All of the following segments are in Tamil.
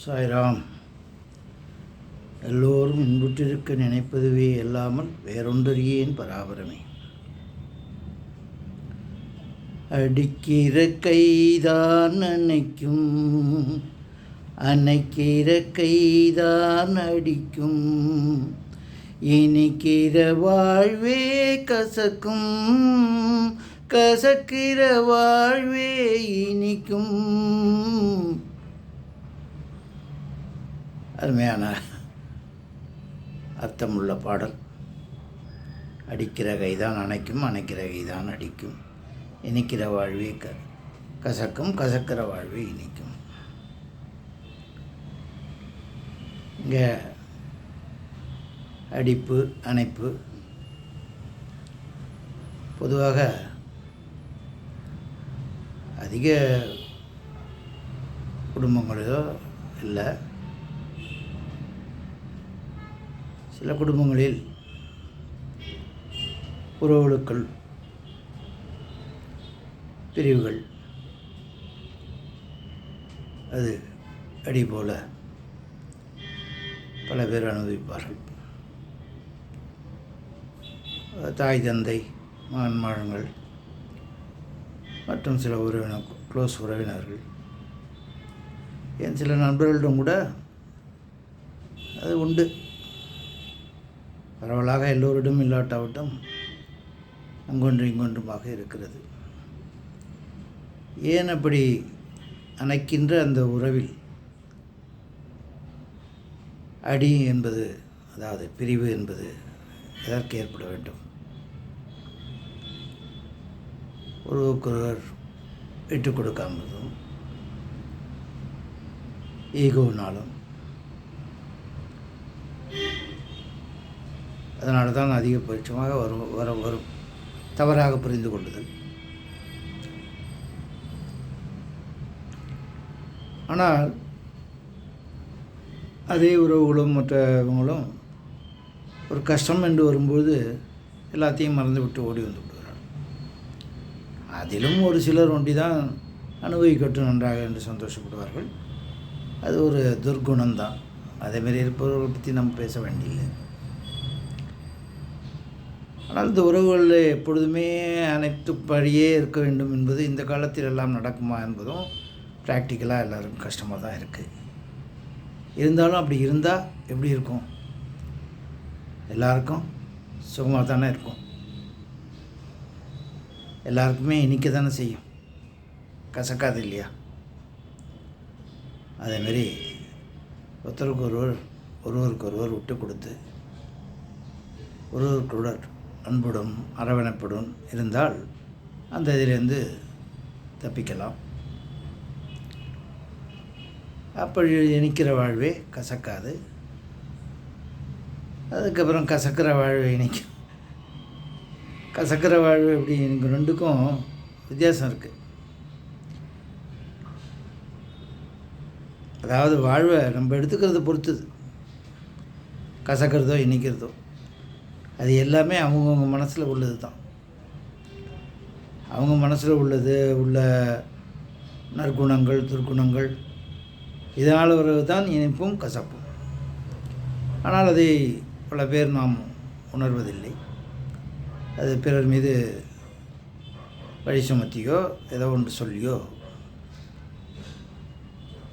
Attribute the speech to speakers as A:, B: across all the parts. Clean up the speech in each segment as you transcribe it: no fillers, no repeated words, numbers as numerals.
A: சாய்ராம். எல்லோரும் இன்புற்றிருக்க நினைப்பதுவே அல்லாமல் வேறொன்றறியேன் பராபரமே. அடிக்கிற கைதான் அணைக்கும், அணைக்கிற கைதான் அடிக்கும், இனிக்கிற வாழ்வே கசக்கும், கசக்கிற வாழ்வே இனிக்கும். அருமையான அர்த்தமுள்ள பாடல். அடிக்கிற கைதான் அணைக்கும், அணைக்கிற கைதான் அடிக்கும், இனிக்கிற வாழ்வே கசக்கும், கசக்கிற வாழ்வே இனிக்கும். இங்கே அடிப்பு அணைப்பு பொதுவாக அதிக குடும்பங்களோ இல்லை, சில குடும்பங்களில் உறவுகளுக்குள் பிரிவுகள் அது அடி போல பல பேர் அனுபவிப்பார்கள். தாய் தந்தை மகன் மகன்கள் மற்றும் சில க்ளோஸ் உறவினர்கள், ஏன் சில நண்பர்களிடம் கூட அது உண்டு. பரவலாக எல்லோரிடம் இல்லாட்டாவட்டும் அங்கொன்று இங்கொன்றுமாக இருக்கிறது. ஏன் அப்படி அணைக்கின்ற அந்த உறவில் அடி என்பது, அதாவது பிரிவு என்பது எதற்கு ஏற்பட வேண்டும்? ஒருவருக்கொருவர் விட்டுக் கொடுக்காமலும் ஈகோனாலும், அதனால தான் அதிகபட்சமாக வரும் தவறாக புரிந்து கொள்ளுதல். ஆனால் அதே உறவுகளும் மற்றவங்களும் ஒரு கஷ்டம் என்று வரும்போது எல்லாத்தையும் மறந்து விட்டு ஓடி வந்து விடுகிறார். அதிலும் ஒரு சிலர் ஒண்டி தான் அனுபவிக்கட்டும் நன்றாக என்று சந்தோஷப்படுவார்கள். அது ஒரு துர்குணம்தான். அதேமாரி இருப்பவர்களை பற்றி நம்ம பேச வேண்டியில்லை. ஆனால் இந்த உறவுகளில் எப்பொழுதுமே அனைத்துப்படியே இருக்க வேண்டும் என்பது இந்த காலத்தில் எல்லாம் நடக்குமா என்பதும் ப்ராக்டிக்கலாக எல்லோருக்கும் கஷ்டமாக தான் இருக்குது. இருந்தாலும் அப்படி இருந்தால் எப்படி இருக்கும்? எல்லாருக்கும் சுகமாக தானே இருக்கும். எல்லாருக்குமே இனிக்க தானே செய்யும், கசக்காது இல்லையா? அதேமாரி ஒருவருக்கு விட்டு கொடுத்து ஒருவருக்குடன் அன்புடன் அரவணைப்புடன் இருந்தால் அந்த இதிலேருந்து தப்பிக்கலாம். அப்படி இனிக்கிற வாழ்வே கசக்காது. அதுக்கப்புறம் கசக்கிற வாழ்வே இனிக்கும். கசக்கிற வாழ்வு எப்படி எனக்கு ரெண்டுக்கும் வித்தியாசம் இருக்குது. அதாவது வாழ்வை நம்ம எடுத்துக்கிறத பொறுத்தது, கசக்கிறதோ இனிக்கிறதோ அது எல்லாமே அவங்கவுங்க மனசில் உள்ளது தான். அவங்க மனசில் உள்ள நற்குணங்கள் துர்க்குணங்கள் இதனால் வருவது தான் இனிப்பும் கசப்பும். ஆனால் அதை பல பேர் நாம் உணர்வதில்லை. அது பிறர் மீது வழி சுமத்தியோ ஏதோ ஒன்று சொல்லியோ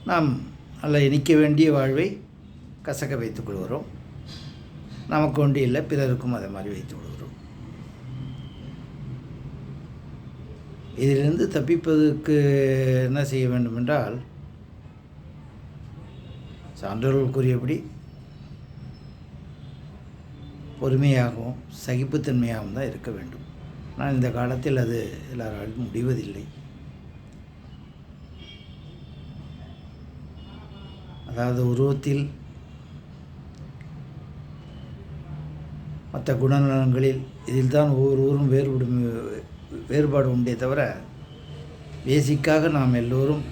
A: நாம் நல்ல இனிக்க வேண்டிய வாழ்வை கசக்க வைத்துக் கொள்கிறோம். நமக்கு ஒன்று இல்லை, பிறருக்கும் அதை மாதிரி வைத்து விடுகிறோம். இதிலிருந்து தப்பிப்பதற்கு என்ன செய்ய வேண்டும் என்றால், சான்றோர்கள் கூறியபடி பொறுமையாகவும் சகிப்புத்தன்மையாகவும் தான் இருக்க வேண்டும். ஆனால் இந்த காலத்தில் அது எல்லாராலும் முடிவதில்லை. அதாவது உருவத்தில் மற்ற குணநலன்களில் இதில் தான் ஒவ்வொருவரும் வேறுபாடு உண்டே தவிர, பேசிக்காக நாம் எல்லோரும்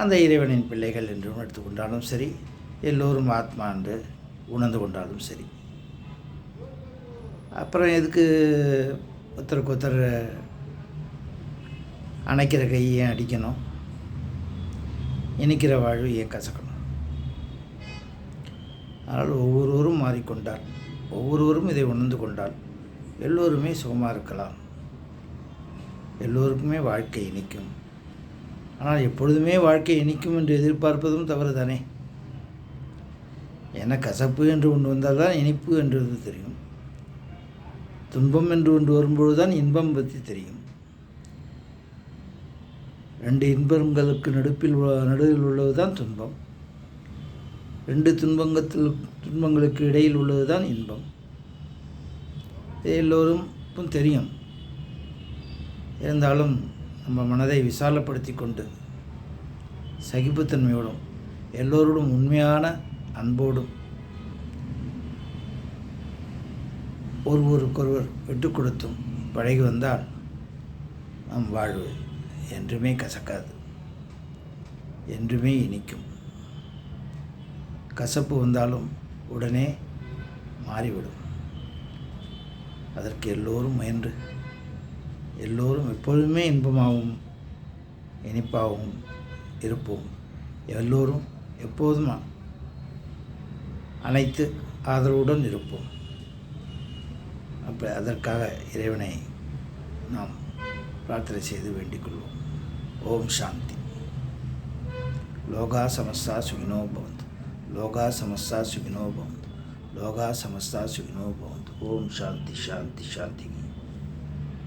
A: அந்த இறைவனின் பிள்ளைகள் என்று எடுத்துக்கொண்டாலும் சரி, எல்லோரும் ஆத்மா என்று உணர்ந்து கொண்டாலும் சரி. அப்புறம் எதுக்கு ஒருத்தருக்கு ஒருத்தர் அணைக்கிற கையை அடிக்கணும்? இனிக்கிற வாழ்வு ஏன் கசக்கணும்? அதனால் ஒவ்வொருவரும் மாறிக்கொண்டால், ஒவ்வொருவரும் இதை உணர்ந்து கொண்டால் எல்லோருமே சுகமாக இருக்கலாம், எல்லோருக்குமே வாழ்க்கை இனிக்கும். ஆனால் எப்பொழுதுமே வாழ்க்கை இனிக்கும் என்று எதிர்பார்ப்பதும் தவறு தானே. ஏன்னா கசப்பு என்று ஒன்று வந்தால் தான் இனிப்பு என்றது தெரியும், துன்பம் என்று ஒன்று வரும்பொழுது தான் இன்பம் பற்றி தெரியும். ரெண்டு இன்பங்களுக்கு நடுவில் உள்ளது தான் துன்பம், ரெண்டு துன்பங்களுக்கு இடையில் உள்ளது தான் இன்பம். இது எல்லோருக்கும் தெரியும். இருந்தாலும் நம்ம மனதை விசாலப்படுத்தி கொண்டு சகிப்புத்தன்மையோடும் எல்லோரோடும் உண்மையான அன்போடும் ஒருவருக்கொருவர் விட்டு கொடுத்தும் பழகி வந்தால் நம் வாழ்வு என்றுமே கசக்காது, என்றுமே இனிக்கும். கசப்பு வந்தாலும் உடனே மாறிவிடும். அதற்கு எல்லோரும் முயன்று எல்லோரும் எப்பொழுதுமே இன்பமாகவும் இனிப்பாகவும் இருப்போம். எல்லோரும் எப்போதும் அனைத்து ஆதரவுடன் இருப்போம். அப்போ அதற்காக இறைவனை நாம் பிரார்த்தனை செய்து வேண்டிக் கொள்வோம். ஓம் சாந்தி. லோகா சமஸ்தா சுகினோ பவந்து. லோகா சமஸ்தா சுகினோ பவந்து. லோகா சமஸ்தா சுகினோ பவந்து. ஓம் சாந்தி சாந்தி சாந்தி.